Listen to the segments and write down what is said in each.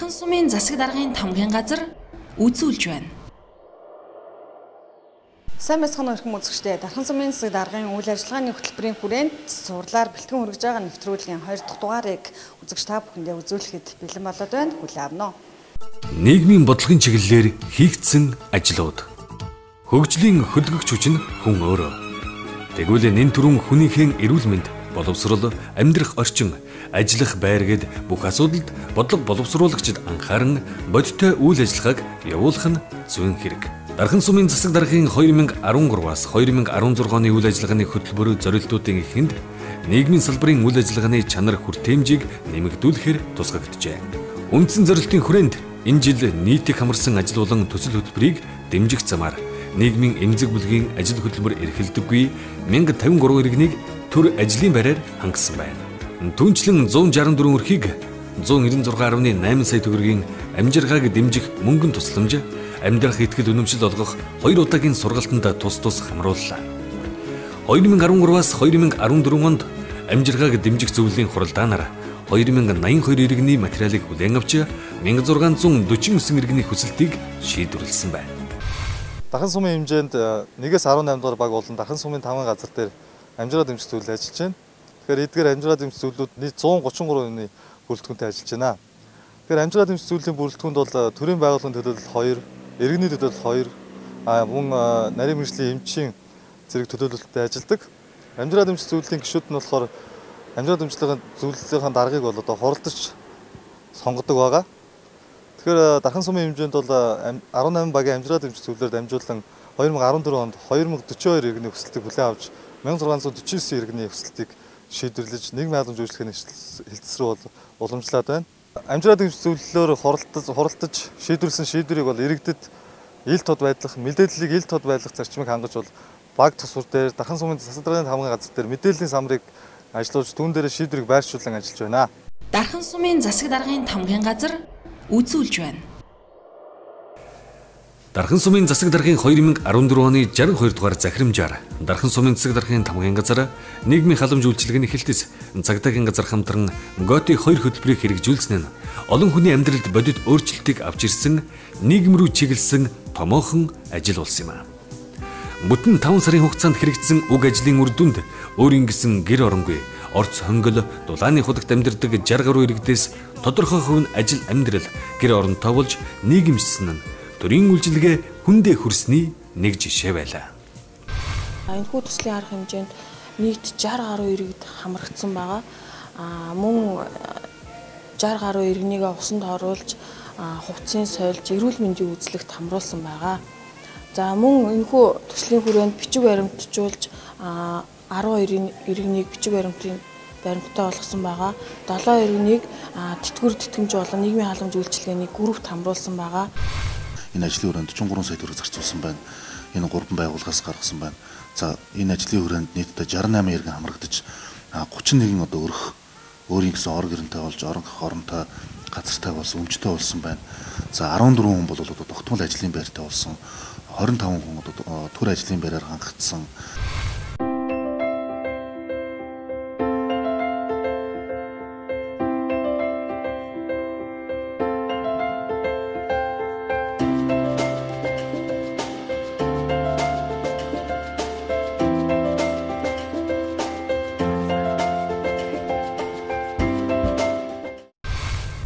Дархан сумын засаг даргын тамгын газар үзүүлж байна. Сайн мэцхан өрхөн үзэгчдээ Дархан сумын засаг даргын үйл ажиллагааны хөтөлбөрийн хүрээнд сурлаар бэлтгэн хүргэж байгаа нэвтрүүлгийн 2 дахь дугаарыг үзэгч та бүхэндээ үзүүлэхэд бэлэн болоод байна. Хүлээн авна уу. Нийгмийн бодлогын чиглэлээр хийгдсэн ажлууд. Хөгжлийн хөдөлгөгч хүч нь хүн өөрөө. Тэгвэл нэн төрүн хүнийхэн эрүүл мэнд, боловсрол, амьдрах орчин, ажиллах байр гэд бүх асуудалд бодлого боловсруулагчид анхааран бодиттой үйл ажиллагааг явуулах нь зүйн хэрэг. Дархан сумын засаг даргын 2013-аас 2016 оны үйл ажиллагааны хөтөлбөр зорилтуудын эхэнд нийгмийн салбарын үйл ажиллагааны чанар хүртээмжийг нэмэгдүүлэхээр тусгагджээ. Үндсэн зорилтын хүрээнд энэ жил нийтийг хамарсан ажил болон төсөл хөтөлбөрийг дэмжих замаар нийгмийн эмзэг бүлгийн ажил хөтөлбөр эрхэлдэггүй 1053 иргэнийг төр ажлын байраар хангасан байна. Түүнчлэн 164 өрхийг 196.8 сая төгрөгийн амжиргааг дэмжих мөнгөн тусламж, амьдрах итгэл үнэмшил олгох 2 удаагийн сургалтанд тус хамрууллаа. 2013-аас 2014 онд амжиргааг дэмжих зөвлөлийн хуралдаанаар 2082 иргэний материалыг хүлээн авч 1649 иргэний хүсэлтийг шийдвэрлэсэн байна. Дархан сумын хэмжээнд 1-ээс 18 дугаар баг болон Дархан сумын тамгын газар дээр амжиргаа дэмжих зөвлөл ажиллаж байна. Тэгэхээр эдгээр амжиргаа дэмжих зөвлөлүүд нийт 133-ны бүрэлдэхүүнтэй ажиллаж байна. Тэгэхээр амжиргаа дэмжих зөвлөлийн бүрэлдэхүүнд бол төрийн байгууллагын төлөөлөл 2, иргэний төлөөлөл 2, мөн нарийн мэргэжлийн эмчийн зэрэг төлөөлөлтөд ажилладаг. Амжиргаа дэмжих зөвлөлийн гишүүд нь болохоор амжиргаа дэмжлэгийн зөвлөлийн даргаыг бол одоо хуралдаж сонгодог байгаа. Тэгэхээр Дархан сумын хэмжээнд бол 18 багийн амжиргаа дэмжих зөвлөлөөр дамжуулан 2014 онд 2042 иргэний хүсэлтийг хүлээн авч 1649 иргэний хүсэлтийг шийдвэрлэж нийгмийн халамж үйлчлэгийн хэлтс рүү уламжлаад байна. Амжиргаа дэмжих зөвлөлөөр хуралдаж шийдвэрлсэн шийдвэрийг бол иргэдэд ил тод байдлах, мэдээллийг ил тод байдлах зарчмыг хангаж бол баг тусвар дээр Дархан сумын засаг даргын тамгын газар дээр мэдээллийн самрыг ажиллуулж түүн дээр шийдвэрийг байршуулан ажиллаж байна. Дархан сумын засаг даргын тамгын газар үзүүлж байна. Дархан сумын засаг даргын 2014 оны 62 дугаар захирамжаар Дархан сумын засаг даргын тамгын газар нийгмийн халамж үйлчилгээний хэлтэс цагдаагийн газар хамтран ГОТ 2 хөтөлбөрийг хэрэгжүүлсэн нь олон хүний амьдралд бодит өөрчлөлтийг авч ирсэн нийгэм рүү чиглэсэн томоохон ажил болсон юм а. Бүтэн 5 сарын хугацаанд хэрэгжсэн уг ажлын үр дүнд өөрийн гэсэн гэр оронгүй, орц хонгол, дулааны худагт амьдардаг 60 гаруй иргэдээс тодорхой хувь нь ажил амьдрал, гэр оронтой болж нийгэмшсэн нь төрийн үйлчилгээ хүндээ хүрсний нэг жишээ байлаа. Энэхүү төслийн арга хэмжээнд нийт 60 гаруй иргэд хамрагдсан байгаа. Мөн 60 гаруй иргэнийг усанд оруулж, хувцсын сойлж, эрүүл мэндийн үзлэгт хамруулсан байгаа. За мөн энэхүү төслийн хүрээнд бичиг баримтжуулж 12 иргэнийг бичиг баримттай болгосон байгаа. 7 иргэнийг тэтгэвэр тэтгэмж болон нийгмийн халамж үйлчилгээний группт хамруулсан байгаа. Энэ ажлын хүрээнд 43 сая төгрөг зарцуулсан байна. Энэ 3 байгууллагаас гаргасан байна. За энэ ажлын хүрээнд нийтдээ 68 иргэн хамрагдаж 31 одоо өөрийн гэсэн ор гэрэнтэй болж оронтой газартай болсон, өмчтэй болсон байна. За 14 хүн бол одоо тогтмол ажлын байртай болсон. 25 хүн одоо төр ажлын байраар хангагдсан.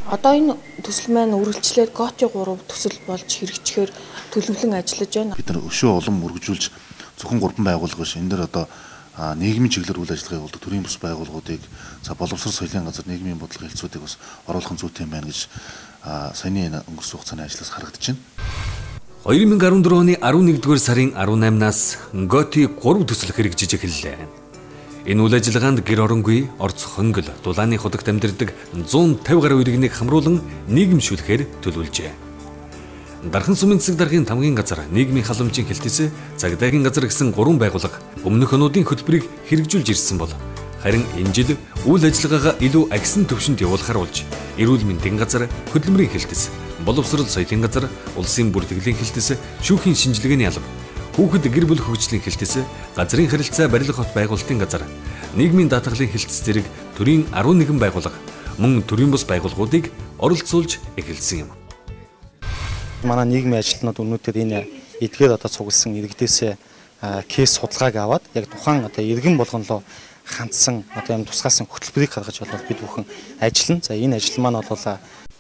Одоо энэ төсөл маань үргэлжлээд ГОТ 3 төсөл болж хэрэгжихээр төлөвлөн ажиллаж байна. Бид нар өшөө улам өргөжүүлж зөвхөн 3 байгууллага биш. Энэ дээр одоо нийгмийн чиглэлээр үйл ажиллагаа явуулдаг төрийн бус байгууллагуудыг, боловсрол соёлын газар нийгмийн бодлогын хэлтсүүдийг бас оруулах нь зүйтэй юм байна гэж саяны энэ өнгөрсөн хугацааны ажлаас харагдаж байна. 2014 оны 11-р сарын 18-наас ГОТ 3 төсөл хэрэгжиж эхэллээ. Энэ үйл ажиллагаанд гэр оронгүй, орц хонгол, дулааны худагт амьдардаг 150 гаруй иргэнийг хамруулан нийгэмшүүлэхээр төлөвлөжээ. Дархан сумын засаг даргын тамгын газар, нийгмийн халамжийн хэлтэс, цагдаагийн газар гэсэн 3 байгууллага өмнөх онуудын хөтөлбөрийг хэрэгжүүлж ирсэн бол харин энэ жил үйл ажиллагаагаа илүү агсан төвшөнд явуулахар болж эрүүл мэндийн газар, хөдөлмөрийн хэлтэс, боловсрол соёлын газар, улсын бүртгэлийн хэлтэс, шүүхийн шинжилгээний алба, хүүхэд гэр бүл хөгжлийн хэлтэс, газрын харилцаа барилга хот байгуулалтын газар, нийгмийн даатгалын хэлтэс зэрэг төрийн 11 байгууллага мөн төрийн бус байгууллагуудыг оролцуулж эхэлсэн юм. Манай нийгмийн ажилтнууд өнөөдөр энэ эдгээр цугласан иргэдээс кейс судалгааг аваад яг тухайн иргэн болгонлоо хандсан юм тусгаасан хөтөлбөрийг гаргаж бид бүхэн ажиллана. За энэ ажил маань бол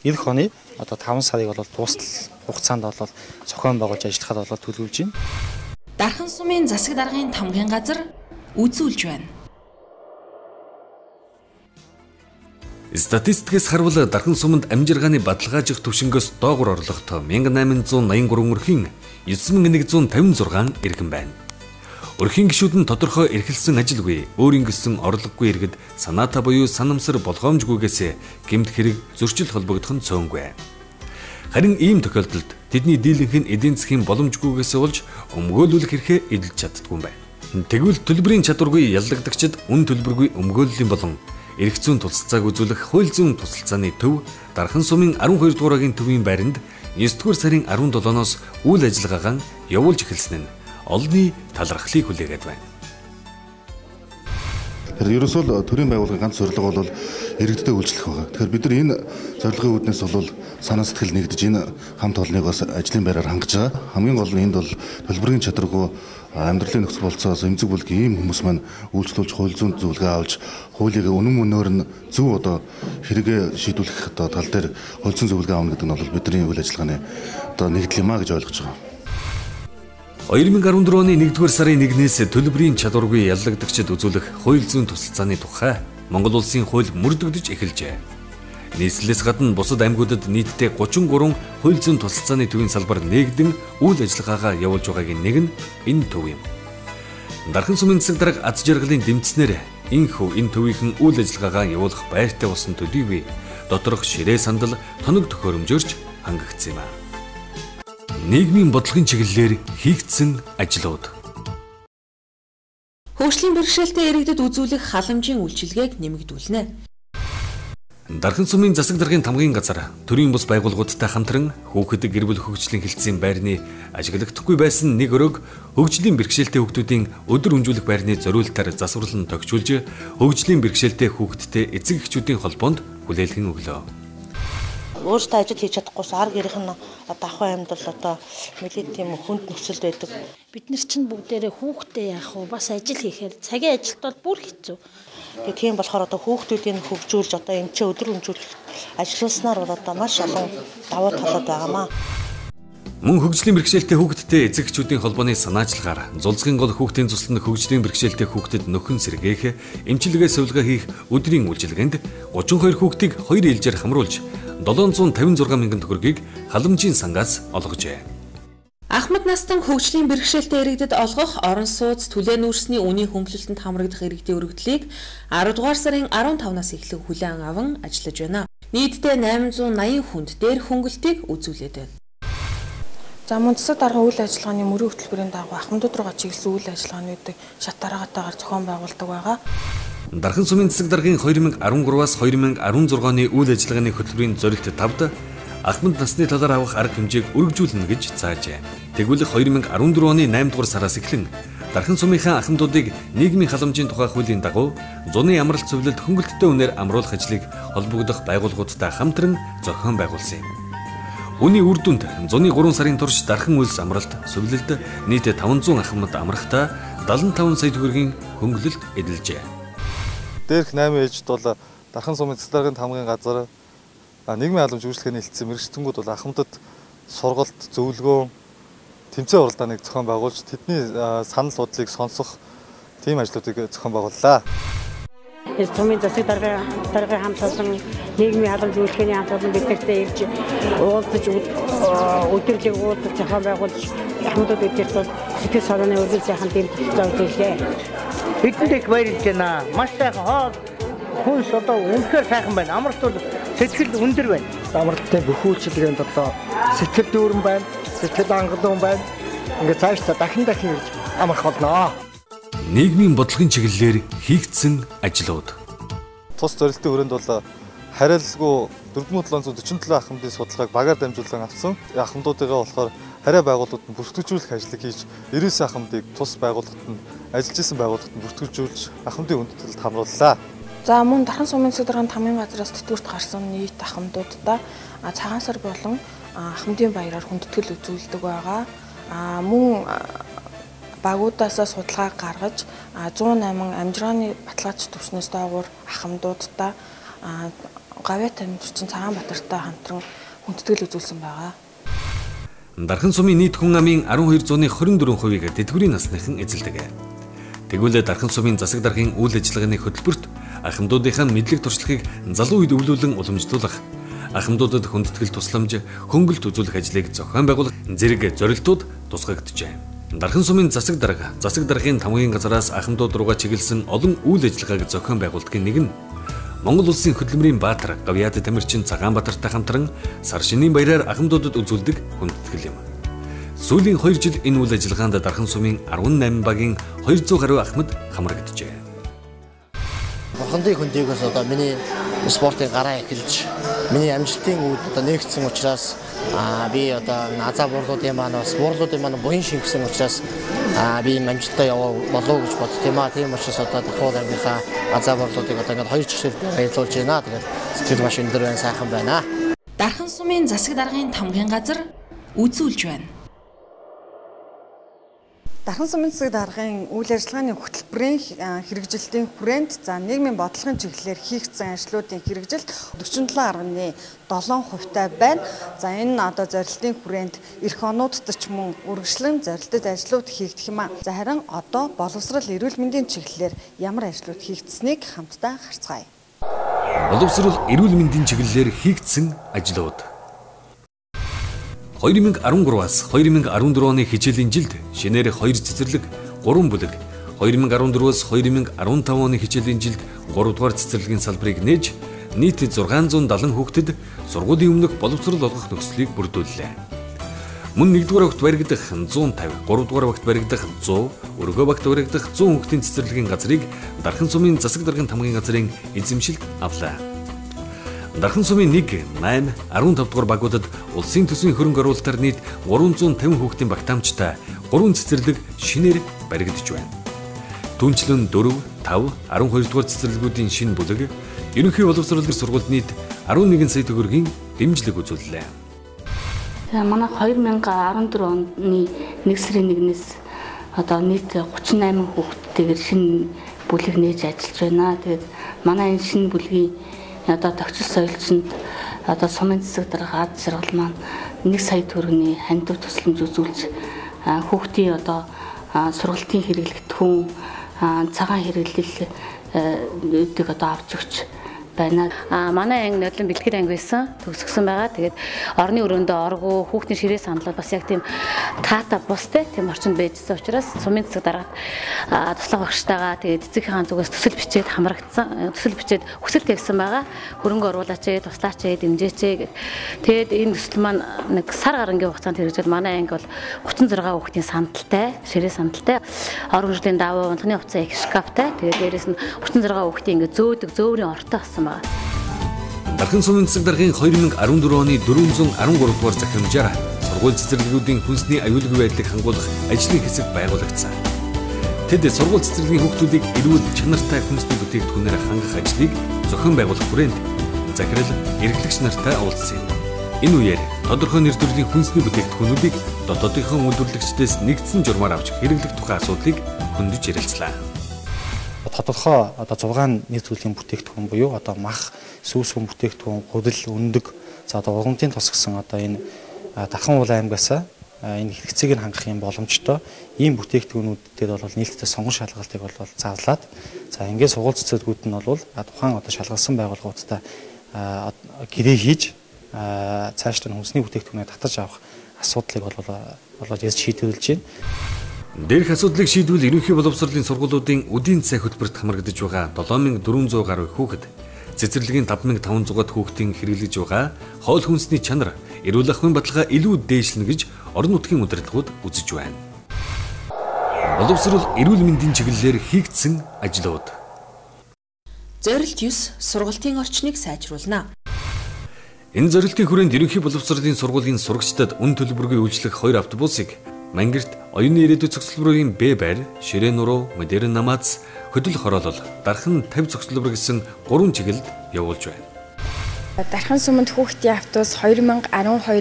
эх оны 5 сарыг дуустал хугацаанд зохион байгуулж ажиллахад төлөвлөж байна. Дархан сумын засаг даргын тамгын газар үзүүлж байна. Статистикээс харвал Дархан суманд амжиргааны баталгаажих түвшингөөс доогуур орлоготой 1883 өрхийн 9156 иргэн байна. Өрхийн гишүүд нь тодорхой эрхэлсэн ажилгүй, өөрийн гэсэн орлогогүй иргэд санаатаа буюу санамсар болгоомжгүйгээс гэмт хэрэг зөрчил холбогдох нь цөөнгүй. Харин ийм тохиолдолд тэдний дийлэнх нь эдийн засгийн боломжгүйгээс болж өмгөөлүүлэх хэрэгэ эдэлж чаддгүй юм байна. Тэгвэл төлбөрийн чадваргүй яллагдагчид үн төлбөргүй өмгөөллийн болон эрх зүйн тусалцааг үзүүлэх хууль зүйн тусалцааны төв Дархан сумын 12 дугаагийн төвийн байранд 9-р сарын 17-ноос үйл ажиллагаагаа явуулж эхэлсэн нь олонний талархлыг хүлээгээд байна. Тэгэхээр ерөөсөө төрийн байгууллагын ганц зорилго бол иргэдэд үйлчлэх байгаа. Тэгэхээр бид нар энэ зорилгын үүднээс бол санаа сэтгэл нэгдэж энэ хамт олныг бас ажлын байраар хангаж байгаа. Хамгийн гол нь энд бол төлбөрийн чадваргүй амьдралын нөхцөл болцоос эмзэг бүлгийн ийм хүмүүс маань үйлчлүүлж хууль зүйн зөвлөгөө авч хуулийг үнэн мөнөөр нь зөв хэрэгэ шийдвэрлэх тал дээр хууль зүйн зөвлөгөө авах гэдэг нь бол бидний үйл ажиллагааны нэгдэл юм а гэж ойлгож байгаа. 2014 оны 1-р сарын 1-ээс төлбөрийн чадваргүй яллагдагчид үзүүлэх хууль зүйн тусалцааны тухай Монгол улсын хууль мөрдөгдөж эхэлжээ. Нийслэлээс гадна бусад аймагуудад нийтдээ 33 хууль зүйн тусалцааны төвийн салбар нээгдэн үйл ажиллагаагаа явуулж байгаагийн нэг нь энэ төв юм. Дархан сумын засаг дарга аз жаргалын дэмжснээр энэхүү энэ төвийнхэн үйл ажиллагаагаа явуулах байртай болсон төдийгүй доторх ширээ сандал тоног төхөөрөмжөрч хангагдсан юм а. Нийгмийн бодлогын чиглэлээр хийгдсэн ажлууд. Хөгжлийн бэрхшээлтэй иргэдэд үзүүлэх халамжийн үйлчилгээг нэмэгдүүлнэ. Дархан сумын засаг даргын тамгын газар төрийн бус байгууллагуудтай хамтран хүүхэд гэр бүл хөгжлийн хэлтсийн байрны ажиглагдахгүй байсан нэг өрөөг хөгжлийн бэрхшээлтэй хүүхдүүдийн өдөр өнжүүлэх байрны зориултаар засварлан тогтжуулж хөгжлийн бэрхшээлтэй хүүхэдтэй эцэг эхчүүдийн холбоонд хүлээлгэн өглөө. Өөртөө ажил хийж чадахгүйс ар гэрийнх нь давхын амьд нэлээд тийм хүнд нөхцөлд байдаг. Бид нар чинь бүгдээрээ хүүхдээ яах вэ? Бас ажил хийхээр цагийн ажилт бол бүр хэцүү. Тэгээ тийм болохоор хүүхдүүдийг хөгжүүлж энэ ч өдөр өнжүүлэх ажилласнаар бол маш олон давуу талууд байгаамаа. Мөн хөгжлийн бэрхшээлтэй хүүхэдтэй эцэг эхчүүдийн холбооны санаачлагаар зулцгийн гол хүүхдийн цусланд хөгжлийн бэрхшээлтэй хүүхдэд нөхөн сэргээх, эмчилгээ сувилгаа хийх өдрийн үйлчилгээнд 32 хүүхдийг 2 ээлжээр хамруулж 756 мянган төгрөгийг халамжийн сангаас олгожээ. Ахмад настан хөгжлийн бэрхшээлтэй иргэдэд олгох орон сууц түлээн нүүрсний үнийн хөнгөлөлтөнд хамрагдах иргэдийн өргөдлийг 10 дугаар сарын 15-наас эхлэн хүлээн аван ажиллаж байна. Нийтдээ 880 хүнд дээр хөнгөлтийг үзүүлээд байна. За мөн засаг дарга үйл ажиллагааны мөрийн хөтөлбөрийн дагуу ахмадууд руугаа чиглэсэн үйл ажиллагаануудыг шат дараагатайгаар зохион байгуулдаг байгаа. Дархан сумын засаг даргын 2013-аас 2016 оны үйл ажиллагааны хөтөлбөрийн зорилт 5-д ахмад насны талаар авах арга хэмжээг өргөжүүлнэ гэж заажээ. Тэгвэл 2014 оны 8 дугаар сараас эхлэн Дархан сумынхаа ахмадуудыг нийгмийн халамжийн тухай хуулийн дагуу зуны амралт цувлалд хөнгөлөлттэй үнээр амруулах ажлыг холбогдох байгууллагуудтай хамтран зохион байгуулсан юм. Үүний үр дүнд зуны 3 сарын турш Дархан улс амралт цувлалд нийт 500 ахмад амрахдаа 75 сая төгрөгийн хөнгөлөлт эдэлжээ. Дээрх 8 ээлжид бол Дархан сумын засаг даргын тамгын газар нийгмийн халамж үйлчлэгээний хэлтсийн мэрэгчтэнгүүд бол ахмадад сургалт, зөвлөгөө, тэмцээн уралдааныг зохион байгуулж тэдний санал бодлыг сонсох тийм ажлуудыг зохион байгууллаа. Сумын засаг даргын хамт олон нийгмийн халамж үйлчлэгээний хамт олон биднэртээ ирж уулзаж өдөрлөг уулзаж зохион байгуулж ахмадууд үдирч бол сэтгэл санааны өвөл сайхан тийм төлөвлөлт хийлээ. Бидэнд их баярлж байна. Маш сайхан хоол хүнс үнэхээр сайхан байна. Амралт бол сэтгэл өндөр байна. Амралтын бүх үйлчилгээнд сэтгэл дүүрэн байна, сэтгэл хангалуун байна. Ингээд цаашдаа дахин гэж амрах болно. Нийгмийн бодлогын чиглэлээр хийгдсэн ажлууд. Тус зорилтын хүрээнд бол хариалгүй 4747 ахмадын судалгааг багаар дамжуулан авсан. Ахмадуудыгаа болохоор харьяа байгууллагууд нь бүртгэжүүлэх ажлыг хийж 99 ахмадыг тус байгууллагад нь ажиллаж исэн байгууллагад нь бүртгэжүүлж ахмадын хүндэтгэлд хамрууллаа. За мөн Дархан сумын засаг даргын тамгын газраас тэтгэврт гарсан нийт ахмадуудаа цагаан сар болон ахмадын баяраар хүндэтгэл үзүүлдэг байгаа. Мөн багуудаас судалгаа гаргаж 108 амжиргааны баталгаач төвчнөөс доогуур ахмадуудаа Гавьяа тамирчин Цагаанбатартай хамтран хүндэтгэл үзүүлсэн байгаа. Дархан сумын нийт хүн амын 1224%-ийг тэтгэврийн насныхан эзэлдэг. Тэгвэл Дархан сумын засаг даргын үйл ажиллагааны хөтөлбөрт ахмадуудынхаа мэдлэг туршлагыг залуу үед өвлүүлэн уламжлуулах, ахмадуудад хүндэтгэл тусламж, хөнгөлт үзүүлэх ажлыг зохион байгуулах зэрэг зорилтууд тусгагджээ. Дархан сумын засаг даргын тамгын газраас ахмадууд руугаа чиглэсэн олон үйл ажиллагааг зохион байгуулдгийн нэг нь Монгол улсын хөдөлмөрийн баатар Гавьяа тамирчин Цагаанбатартай хамтран сар шинийн баяраар ахмадуудад үзүүлдэг хүндэтгэл юм. Сүүлийн 2 жил энэ үйл ажиллагаанд Дархан сумын 18 багийн 200 гаруй ахмад хамрагджээ. Бурханы хөндөгөөс одоо миний спортын гараа эхэлж миний амжилтын үед одоо нэгдсэн учраас би одоо азаа бурлуудын маань бас бурлуудын маань буян шингэсэн учраас би амжилттай яваа болов гэж бод тийм аа. Тийм учраас одоо Дахуул аймгийнхаа азаа бурлуудыг одоо ингээд 2 жигшээр баярлуулж байна. Тэгээд сэтгэл маш өндөр байна, сайхан байна. Дархан сумын засаг даргын тамгын газар үзүүлж байна. Дархан сумын засаг даргын үйл ажиллагааны хөтөлбөрийн хэрэгжилтийн хүрээнд нийгмийн бодлогын чиглэлээр хийгдсэн ажлуудын хэрэгжилт 47.7%-тай байна. Энэ одоо зорилтын хүрээнд эх онуудад ч мөн үргэлжлэн зорилттой ажлууд хийгдэх юм аа. Харин одоо боловсрол эрүүл мэндийн чиглэлээр ямар ажлууд хийгдсэнийг хамтдаа харцгаая. Боловсрол эрүүл мэндийн чиглэлээр хийгдсэн ажлууд 2013-аас 2014 оны хичээлийн жилд шинээр 2 цэцэрлэг, 3 бүлэг, 2014-өөс 2015 оны хичээлийн жилд 3 дугаар цэцэрлэгийн салбарыг нээж нийт 670 хүүхдэд сургуулийн өмнөх боловсрол олгох нөхцөлийг бүрдүүллээ. Мөн 1-р багт баригдах 150, 3-р багт баригдах 100, өргөө багт баригдах 100 хүүхдийн цэцэрлэгийн газрыг Дархан сумын засаг даргын тамгын газрын эзэмшилд авлаа. Дархан сумын 1, 8, 15 дугаар багуудад улсын төсвийн хөрөнгө оруулалтаар нийт 350 хүүхдийн багтаамжтай 3 цэцэрлэг шинээр баригдаж байна. Түүнчлэн 4, 5, 12 дугаар цэцэрлэгүүдийн шинэ бүлэг ерөнхий боловсролын сургуульд нийт 11 сая төгрөгийн дэмжлэг үзүүллээ. Манай 2014 оны 1 сарын 1-ээс одоо нийт 38 хүүхдтэйгээр шинэ бүлэг нээж ажиллаж байна. Тэгээд манай энэ шинэ бүлгийн одоо тогтцол соёлчинд одоо сумын засаг дарга аз жаргал маань 1 сая төгрөгийн хандив тусламж үзүүлж хүүхдийн одоо сургалтын хэрэглэгдэхүүн цагаан хэрэглэлүүдийг одоо авч өгч байна. Манай анги нодлон бэлтгэл анги байсан төгсгсөн байгаа. Тэгээд орны өрөөндөө оргуу хүүхдийн ширээ саналууд бас яг тийм таатай бустай тийм орчинд байжсэн учраас сумын засаг даргад туслах багштайгаа тэгээд эцэгхийн зүгээс төсөл бичээд хамрагдсан. Төсөл бичээд хүсэл тавьсан байгаа. Хөрөнгө оруулаач, туслаач, дэмжээч гэх. Тэгээд энэ төсөл маань нэг сар гарангийн хугацаанд хэрэгжил манай анги бол 36 хүүхдийн сандалтай, ширээ сандалтай, орон гэрлийн даваа, унтхны хувцас их шкафтай. Тэгээд дээрэс нь 36 хүүхдийн ингээ зөөврийн ортой болсон. Дархан сумын засаг даргын 2014 оны 413 дугаар захирамжаар сургууль цэцэрлэгүүдийн хүнсний аюулгүй байдлыг хангуулах ажлын хэсэг байгуулагдсан. Тэд сургууль цэцэрлэгийн хүүхдүүдийг эрүүл чанартай хүнсний бүтээгдэхүүнээр хангах ажлыг зохион байгуулах хүрээнд захирал эрхлэгч нартай уулзсан. Энэ үеэр тодорхой нэр төрлийн хүнсний бүтээгдэхүүнүүдийг дотоодынхон үйлдвэрлэгчдээс нэгдсэн журмаар авч хэрэглэх тухай асуудлыг хөндөж ярилцлаа. Тодорхой одоо 6 нийт төрлийн бүтээгдэхүүн буюу одоо мах, сүүс хүн бүтээгдэхүүн, гудал, өндөг, за одоо ургамтын тусгсан одоо энэ Дархан уул аймгаас энэ хэрэгцээг нь хангах юм боломжтой ийм бүтээгдэхүүнүүдэд бол нийлдэхтэй сонгон шалгалтыг бол заавлаад за ингээд сургууль цэцэрлэгүүд нь бол тухайн одоо шалгалсан байгууллагуудтай гэрээ хийж цаашдаа хүнсний бүтээгдэхүүнээ татаж авах асуудлыг бол шийдвэрлэж байна. Дээрх асуудлыг шийдвэл ерөнхий боловсролын сургуулиудын үдийн цай хөтөлбөрт хамрагдаж байгаа 7400 гаруй хүүхэд, цэцэрлэгийн 5500-аад хүүхдийн хэрэглэж байгаа хоол хүнсний чанар, эрүүл ахуйн баталгаа илүү дээшлэнэ гэж орон нутгийн удирдлагууд үзэж байна. Боловсрол эрүүл мэндийн чиглэлээр хийгдсэн ажлууд. Зорилт 9 сургалтын орчныг сайжруулна. Энэ зорилтын хүрээнд ерөнхий боловсролын сургуулийн сурагчдад үн төлбөргүй үйлчлэх 2 автобусыг Мангэрт оюуны ирээдүйн цогцлборын Б байр, Ширээ нуруу, модерн намааз, хөдөл хороолол, дархан 50 цогцлбор гэсэн 3 чиглэлд явуулж байна. Дархан суманд хүүхдийн автобус 2012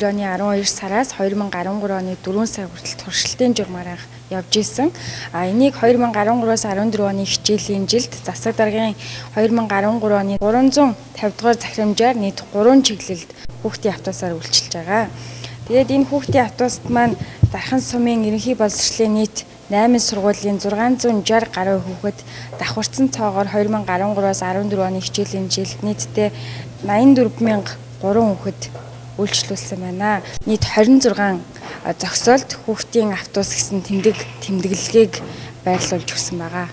оны 12 сараас 2013 оны 4 сар хүртэл туршилтын журмаар явж исэн. Энийг 2013-аас 14 оны хичээлийн жилд засаг даргын 2013 оны 350 дугаар захирамжаар нийт 3 чиглэлд хүүхдийн автобусаар үйлчилж байгаа. Тэгээд энэ хүүхдийн автобусд маань Дархан сумын ерөнхий боловсролын нийт 8 сургуулийн 660 гаруй хүүхэд давхарцсан цоогоор 2013-аас 14 оны хичээлийн жилд нийтдээ 84,003 хүүхэд үйлчлүүлсэн байна. Нийт 26 зогсоолд хүүхдийн автобус гэсэн тэмдэглэлийг байрлуулж өгсөн байгаа.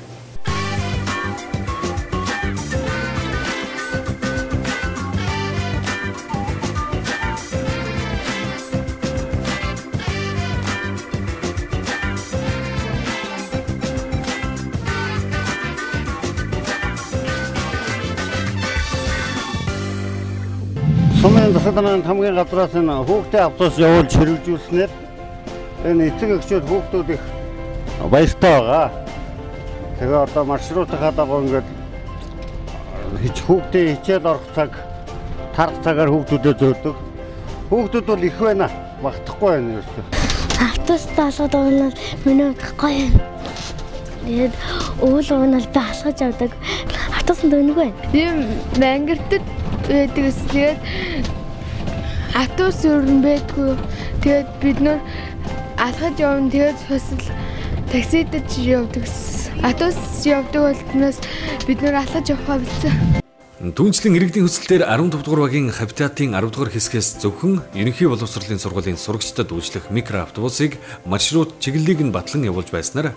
Сумын засаг даргын хамгийн газраас энэ хүүхдийн автобус явуулж хэрэгжүүлснээр энэ эцэг эхчүүд хүүхдүүд их баяртай байгаа. Тэгээ одоо маршрутынхаа дагуу ингээд хүүхдийн хичээл орох цаг, тарах цагаар хүүхдүүдэд зөөдөг. Хүүхдүүд бол их байна. Багтахгүй байна ерөөсөө. Автобустай алхаад уунал миний удахгүй юм. Тэгээд уул уунал би алхаж явдаг. Автобусанд өнгө байна. Ийм мангартад байдаг эсвэл автобус өрн байдгүй. Тэгээд бид нөр алхаж явна. Тэгээд фасил таксидэж явдаг. Автобус явдаг болтноос бид нөр алхаж явахаа бэлдсэн. Түүнчлэн иргэдийн хүсэлтээр 15 дугаар багийн хавитатын 10 дугаар хэсгээс зөвхөн ерөнхий боловсролын сургуулийн сурагчдад үйлчлэх микроавтобусыг маршрут чиглэлийг нь батлан явуулж байснаар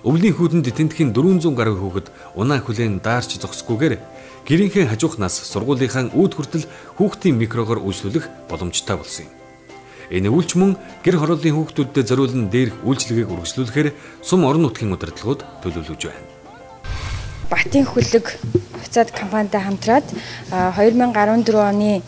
өвлийн хүүтэнд тентхийн 400 гаруй хүүхэд унаа хүлээн даарч зогсгүйгээр гэрийнхээ хажуухнаас сургуулийнхаа үүд хүртэл хүүхдийн микрогоор үйлчлүүлэх боломжтой болсон юм. Энэ үйлч мөн гэр хорооллын хүүхдүүдэд зориулан дээрх үйлчлэгийг үргэлжлүүлэхээр сум орон нутгийн удирдлагууд төлөвлөж байна. Батын хөлөг буцаад компанитай хамтраад 2014 оны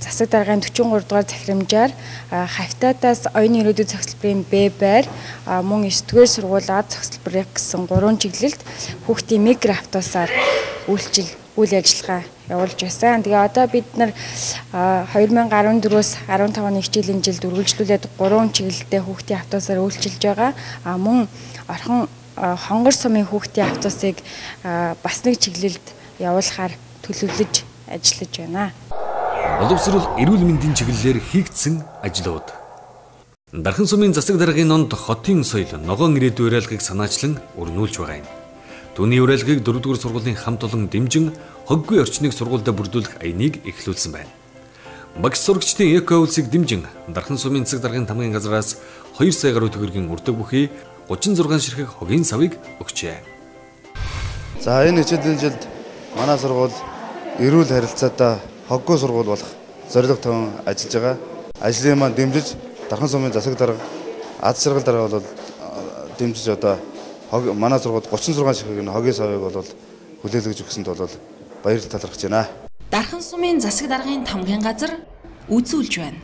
засаг даргын 43 дугаар захирамжаар хавтатаас оюуны ирээдүйн цогцлборын Б байр мөн 9-р сургууль А цогцлборын гэсэн 3 чиглэлд хүүхдийн микроавтобусаар үйл ажиллагаа явуулж байсан. Тэгээ одоо бид нар 2014-өөс 15 оны хичээлийн жилд үргэлжлүүлээд 3 чиглэлдээ хүүхдийн автобусаар үйлчилж байгаа. Мөн орхон хонгор сумын хүүхдийн автобусыг бас нэг чиглэлд явуулахаар төлөвлөж ажиллаж байна. Боловсрол эрүүл мэндийн чиглэлээр хийгдсэн ажлууд. Дархан сумын засаг даргын онд хотын соёл ногоон ирээдүйн уриалгыг санаачлан өрнүүлж байгаа юм. Түүний уриалгыг 4-р сургуулийн хамт олон дэмжин хоггүй орчныг сургуульд бүрдүүлэх аяныг эхлүүлсэн байна. Багш сурагчдын эко үйлсийг дэмжин Дархан сумын засаг даргын тамгын газраас 2 сая гаруй төгрөгийн урдаг бүхий 36 ширхэг хогийн савыг өгчээ. За энэ хичээлийн жилд манай сургууль эрүүл харилцаатай хоггүй сургууль болох зорилго тавин ажиллаж байгаа. Ажлын маань дэмжиж Дархан сумын засаг дарга аз жаргал дарга бол дэмжиж одоо манай сургуульд 36 ширхэг хогийн савыг бол хүлээлгэж өгсөнд бол баяр талархаж байна. Дархан сумын засаг даргын тамгын газар үзүүлж байна.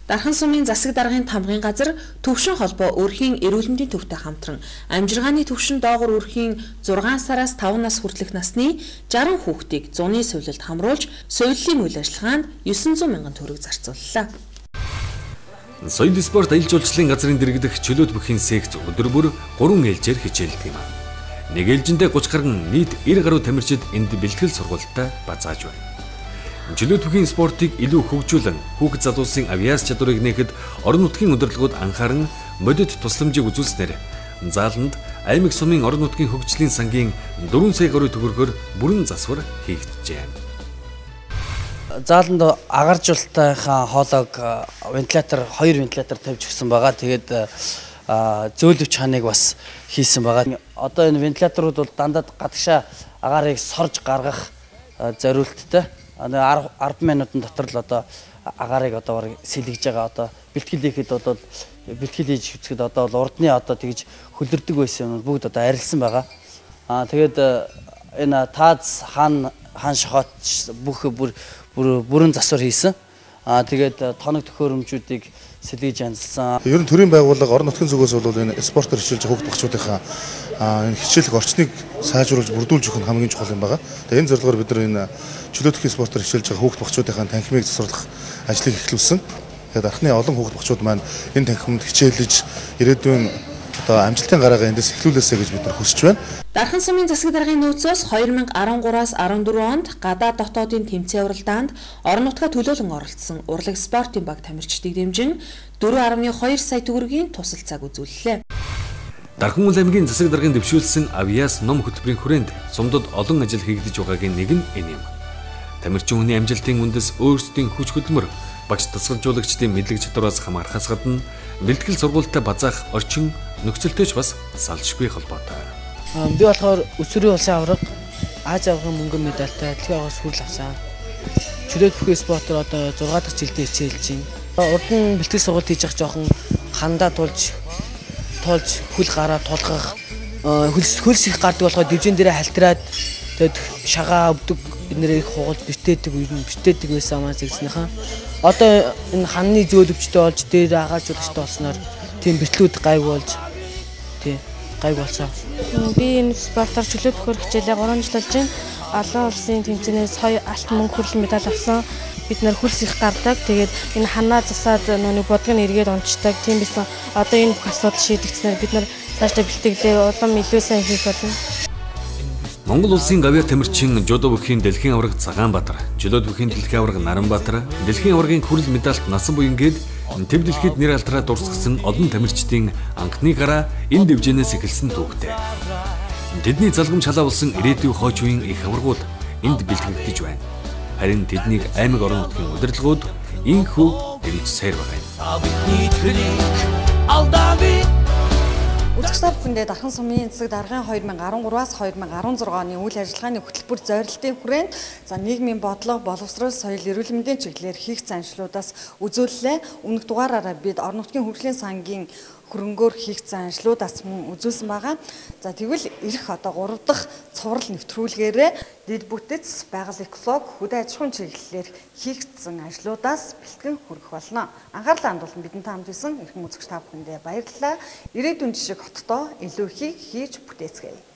Дархан сумын засаг даргын тамгын газар төвшин холбоо өрхийн эрүүл мэндийн төвтэй хамтран амжиргааны төвшин доогуур өрхийн 6 сараас 5 нас хүртэлх насны 60 хүүхдийг зуны сувилалд хамруулж соёлын үйл ажиллагаанд 900 мянган төгрөг зарцууллаа. Соёл спорт аялал жуулчлалын газрын дэргэдэх чөлөөт бүхийн секц өдөр бүр 3 ээлжээр хичээлдэг юм. Нэг ээлжиндээ 30 гаруй нийт 90 гаруй тамирчид энд бэлтгэл сургуультай базааж байна. Чөлөөт бүхийн спортыг илүү хөгжүүлэн хүүхэд залуусын авиас чадварыг нээхэд орон нутгийн удирдлагууд анхааран модид тусламжийг үзүүлснээр зааланд аймаг сумын орон нутгийн хөгжлийн сангийн 4 сая гаруй төгрөгөөр бүрэн засвар хийгджээ. Зааланд агааржуулалтынхаа хоолойг вентилятор 2 вентилятор тавьж өгсөн байгаа. Тэгээд зөөлөвч хааныг бас хийсэн байгаа. Одоо энэ вентиляторууд бол дандаа гадагшаа агаарыг сорж гаргах зориулттай. 10 минутын дотор л одоо агаарыг одоо сэлгэж байгаа. Одоо бэлтгэл хийхэд одоо бэлтгэл хийж үзэхэд одоо урдны одоо тэгж хөлдөрдөг байсан юм бүгд одоо арилсан байгаа. Тэгээд энэ тааз хаан шохот бүх бүрэн засвар хийсэн. тэгээд тоног төхөөрөмжүүдийг сэлгэж янзсан. Ер нь төрийн байгууллага орон нутгийн зүгээс бол энэ спортоор хичээлж байгаа хүүхд багчуудынхаа энэ хичээлэх орчныг сайжруулж бүрдүүлж өгөх нь хамгийн чухал юм байна. Тэгээд энэ зорилгоор бид нар энэ чөлөөтгөх спортоор хичээлж байгаа хүүхд багчуудынхаа танхимыг засварлах ажлыг эхлүүлсэн. Тэгээд анхны олон хүүхд багчууд маань энэ танхимд хичээлж ирээдүйн амжилтын гараагаа эндээс эхлүүлээсэй гэж бид нар хүсэж байна. Дархан сумын засаг даргын нөөцөөс 2013-аас 14 онд гадаад дотоодын тэмцээн уралдаанд орон нутгаа төлөөлөн оролцсон урлаг спортын баг тамирчдыг дэмжин 4.2 сая төгрөгийн тусалцааг үзүүллээ. Дархан улс аймгийн засаг даргын дэвшүүлсэн авьяас ном хөтөлбөрийн хүрээнд сумдад олон ажил хийгдэж байгаагийн нэг нь энэ юм. Тамирчин хүний амжилтын үндэс өөрсдийн хүч хөдөлмөр, багш тасгалжуулагчдын мэдлэг чадвараас хамаарахаас гадна бэлтгэл сургуультай базаах орчин нөхцөлтэйч бас салшгүй холбоотой. Би болохоор өсвөрийн улсын аварга, Азийн аваргын мөнгөн медальтай дэлхийн аваргаас хүрэл авсан. Чөлөөт бүхий спортоор одоо 6 дахь жилдээ хичээлж байна. Урд нь бэлтгэл сургалт хийж явах жоохон хандаа тулж хөл гараа тулгах, хөлс их гардаг болохоор дивжин дээрээ халтраад тэгээд шагаа өвдөг эднэрийг хугалж битээдэг байсан маань зэгснийхаа. Одоо энэ ханны зөөлөвчтэй болж дээр агаажуулагчтай болсноор тийм битлүүд гайг болж гайг болсон. Би энэ спортоор чөлөө төхөр хичээлээ 3 жил болж байна. Олон улсын тэмцээнээс алт мөнгө хүрэл медаль авсан. Бид нэр хөлс их гардаг. Тэгээд энэ ханаа засаад нүг бодгыг эргээд унцдаг. Тийм байсан. Одоо энэ бүх асуудал шийдэгдснээр бид нар цаашдаа бэлтгэлээ улам илүү сайн хийх болно. Монгол улсын гавьяа тамирчин жудо бүхийн дэлхийн аварга Цагаанбаатар, чөлөөт бүхийн дэлхийн аварга Наранбаатар, дэлхийн аваргын хүрэл медальт насан буянгээд төв дэлхийд нэр алдраа дурсгасан олон тамирчдын анхны гараа энэ дивжинээс эхэлсэн түүхтэй. Тэдний залгамж халаа болсон ирээдүйн хойч үеийн их аваргууд энд бэлтгэгдэж байна. Харин тэднийг аймаг орон нутгийн удирдлагууд инхүү дэмж сайр байгаа юм. Үзэгчдээ бүхэндээ Дархан сумын засаг даргын 2013-аас 2016 оны үйл ажиллагааны хөтөлбөр зорилтын хүрээнд нийгмийн бодлого, боловсрол, соёл, эрүүл мэндийн чиглэлээр хийгдсэн ажлуудаас үзүүлэлээ. Өмнөх дугаараараа бид орон нутгийн хөгжлийн сангийн хөрөнгөөр хийгдсэн ажлуудаас мөн үзүүлсэн байгаа. Тэгвэл ирэх 3 дахь цуврал нэвтрүүлгээрээ дэд бүтэц, байгаль эколог, хөдөө аж ахуйн чиглэлээр хийгдсэн ажлуудаас бэлтгэн хүргэх болно. Анхаарлаа хандуулан бидэнтэй хамт исэн эрхэм үзэгч та бүхэндээ баярлалаа. Ирээдүйн жишг хотдоо илүү ихийг хийж бүтээцгээе.